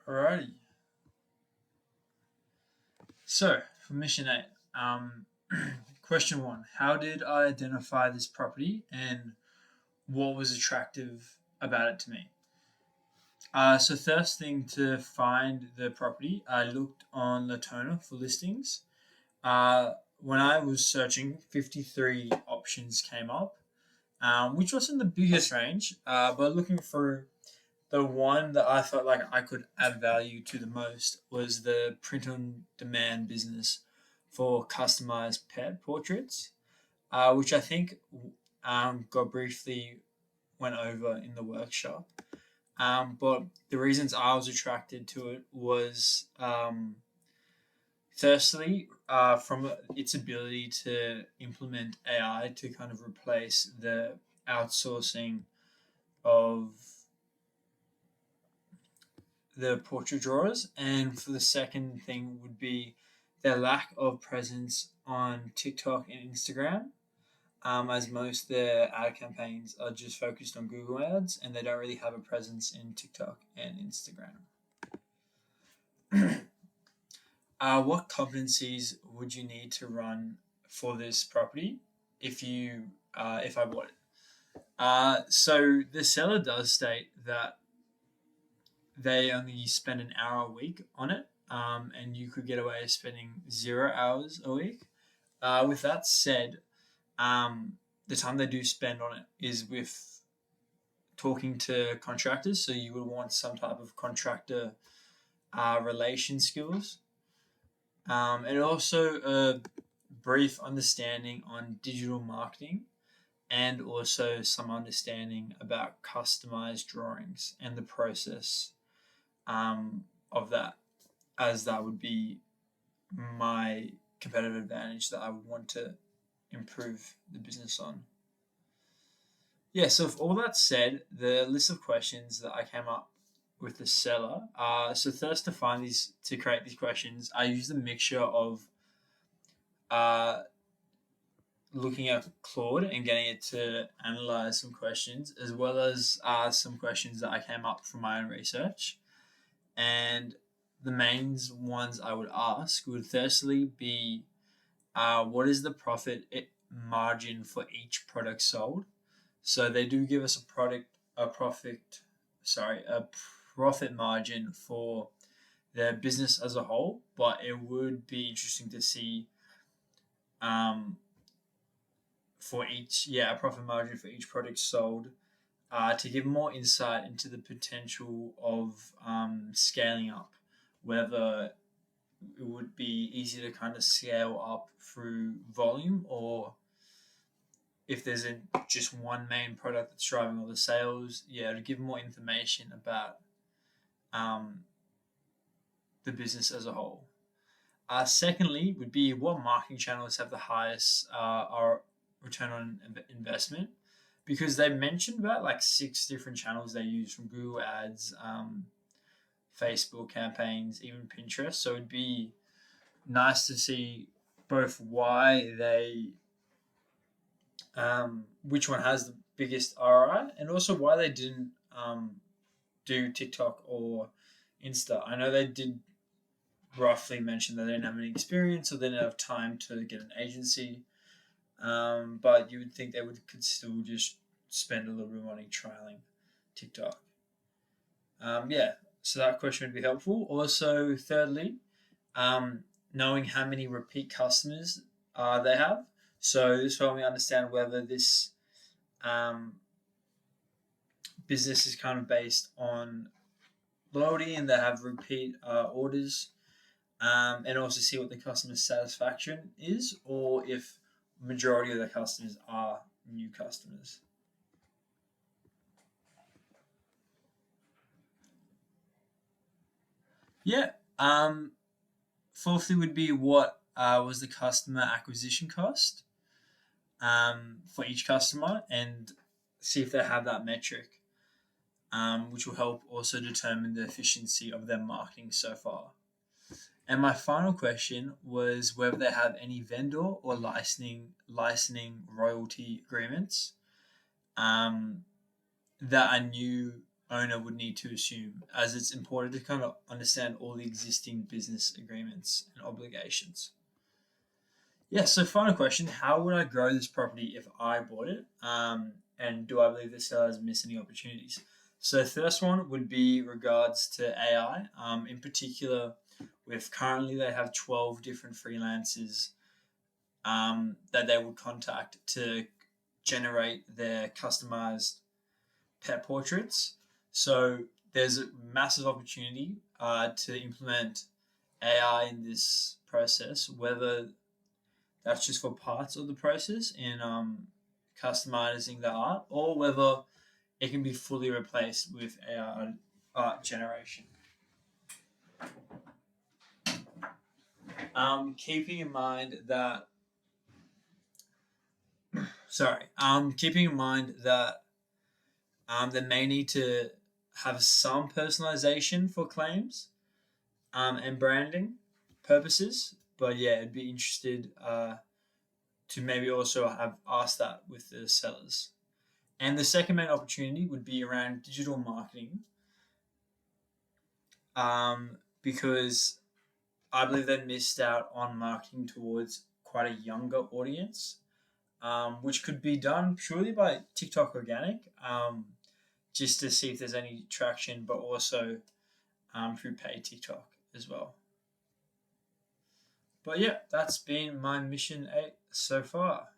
Alrighty. So, for mission 8, question 1. How did I identify this property and what was attractive about it to me? So first thing, to find the property, I looked on Latona for listings. When I was searching, 53 options came up, which wasn't the biggest range, but looking for the one that I felt like I could add value to the most was the print on demand business for customized pet portraits, which I think got briefly went over in the workshop. But the reasons I was attracted to it was firstly, from its ability to implement AI to kind of replace the outsourcing of the portrait drawers, and for the second thing would be their lack of presence on TikTok and Instagram, as most of their ad campaigns are just focused on Google Ads and they don't really have a presence in TikTok and Instagram. What competencies would you need to run for this property if I bought it? So the seller does state that they only spend an hour a week on it, and you could get away with spending 0 hours a week. With that said, the time they do spend on it is with talking to contractors, so you would want some type of contractor relation skills, and also a brief understanding on digital marketing, and also some understanding about customized drawings and the process of that, as that would be my competitive advantage that I would want to improve the business on. Yeah, so with all that said, the list of questions that I came up with the seller. So first, to create these questions, I used a mixture of looking at Claude and getting it to analyze some questions, as well as some questions that I came up from my own research. And the main ones I would ask would firstly be, what is the profit margin for each product sold? So they do give us a profit margin for their business as a whole, but it would be interesting to see a profit margin for each product sold, to give more insight into the potential of scaling up, whether it would be easy to kind of scale up through volume, or if there's just one main product that's driving all the sales. To give more information about the business as a whole. Secondly, would be what marketing channels have the highest return on investment, because they mentioned about like 6 different channels they use, from Google Ads, Facebook campaigns, even Pinterest. So it'd be nice to see both why they which one has the biggest ROI, and also why they didn't do TikTok or Insta. I know they did roughly mention that they didn't have any experience or they didn't have time to get an agency, but you would think they could still just spend a little bit of money trialing TikTok. So that question would be helpful. Also, thirdly, knowing how many repeat customers they have. So this will help me understand whether this business is kind of based on loyalty and they have repeat orders, and also see what the customer satisfaction is, or if majority of the customers are new customers. Fourthly would be, what was the customer acquisition cost for each customer, and see if they have that metric, which will help also determine the efficiency of their marketing so far. And my final question was whether they have any vendor or licensing royalty agreements that are new owner would need to assume, as it's important to kind of understand all the existing business agreements and obligations. Yeah, so final question: how would I grow this property if I bought it? And do I believe the seller has missed any opportunities? So the first one would be regards to AI. In particular, with currently they have 12 different freelancers that they would contact to generate their customized pet portraits. So there's a massive opportunity to implement AI in this process, whether that's just for parts of the process in customizing the art, or whether it can be fully replaced with AI art generation. Keeping in mind that they may need to have some personalization for claims and branding purposes. But yeah, I'd be interested to maybe also have asked that with the sellers. And the second main opportunity would be around digital marketing, because I believe they missed out on marketing towards quite a younger audience, which could be done purely by TikTok organic, just to see if there's any traction, but also through paid TikTok as well. But yeah, that's been my mission 8 so far.